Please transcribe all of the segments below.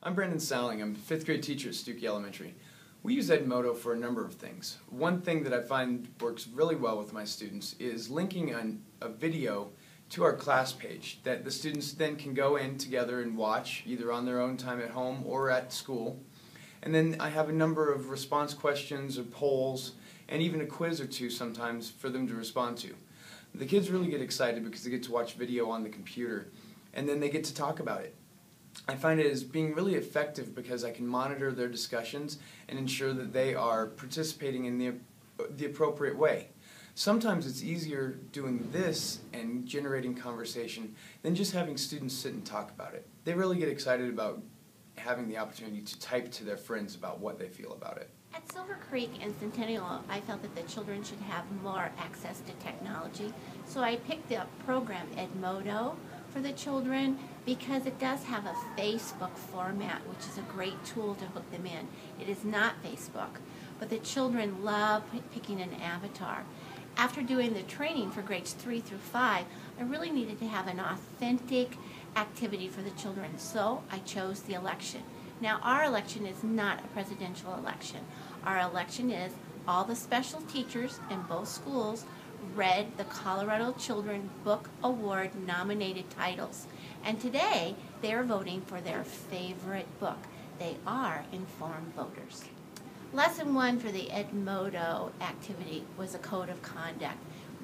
I'm Brandon Salling. I'm a 5th grade teacher at Stucky Elementary. We use Edmodo for a number of things. One thing that I find works really well with my students is linking a video to our class page that the students then can go in together and watch, either on their own time at home or at school. And then I have a number of response questions or polls and even a quiz or two sometimes for them to respond to. The kids really get excited because they get to watch video on the computer and then they get to talk about it. I find it as being really effective because I can monitor their discussions and ensure that they are participating in the appropriate way. Sometimes it's easier doing this and generating conversation than just having students sit and talk about it. They really get excited about having the opportunity to type to their friends about what they feel about it. At Silver Creek and Centennial, I felt that the children should have more access to technology, so I picked up program Edmodo for the children because it does have a Facebook format, which is a great tool to hook them in. It is not Facebook, but the children love picking an avatar. After doing the training for grades 3 through 5, I really needed to have an authentic activity for the children, so I chose the election. Now, our election is not a presidential election. Our election is all the special teachers in both schools read the Colorado Children Book Award nominated titles. And today, they are voting for their favorite book. They are informed voters. Lesson 1 for the Edmodo activity was a code of conduct.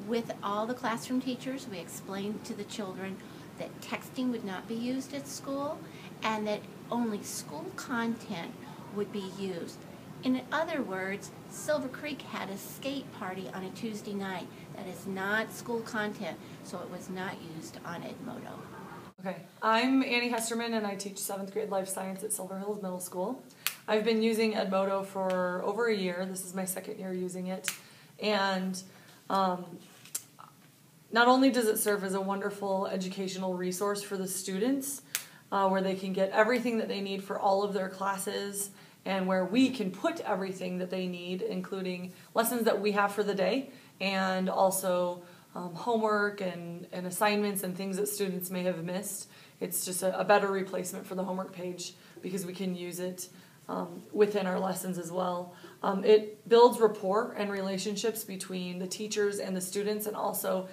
With all the classroom teachers, we explained to the children that texting would not be used at school and that only school content would be used. In other words, Silver Creek had a skate party on a Tuesday night. That is not school content, so it was not used on Edmodo. Okay, I'm Annie Hesterman and I teach 7th grade life science at Silver Hills Middle School. I've been using Edmodo for over a year. This is my 2nd year using it. And not only does it serve as a wonderful educational resource for the students, where they can get everything that they need for all of their classes and where we can put everything that they need, including lessons that we have for the day and also homework and assignments and things that students may have missed. It's just a better replacement for the homework page because we can use it within our lessons as well. It builds rapport and relationships between the teachers and the students and also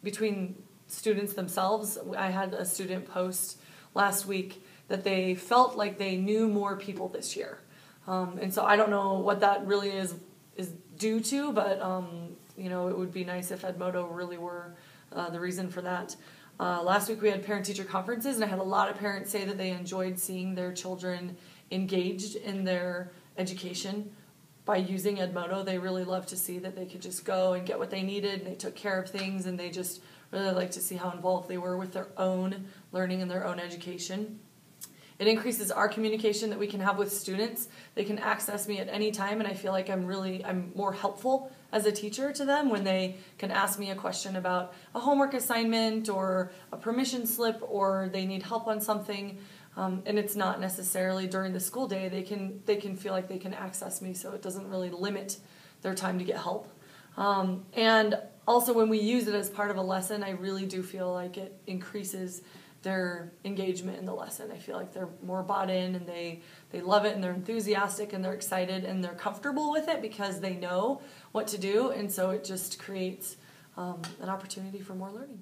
between students themselves. I had a student post last week that they felt like they knew more people this year. And so I don't know what that really is due to, but you know, it would be nice if Edmodo really were the reason for that. Last week we had parent-teacher conferences, and I had a lot of parents say that they enjoyed seeing their children engaged in their education by using Edmodo. They really loved to see that they could just go and get what they needed, and they took care of things, and they just really liked to see how involved they were with their own learning and their own education. It increases our communication that we can have with students. They can access me at any time, and I feel like I'm more helpful as a teacher to them when they can ask me a question about a homework assignment or a permission slip, or they need help on something. And it's not necessarily during the school day. They can feel like they can access me, so it doesn't really limit their time to get help. And also when we use it as part of a lesson, I really do feel like it increases their engagement in the lesson. I feel like they're more bought in and they love it and they're enthusiastic and they're excited and they're comfortable with it because they know what to do, and so it just creates an opportunity for more learning.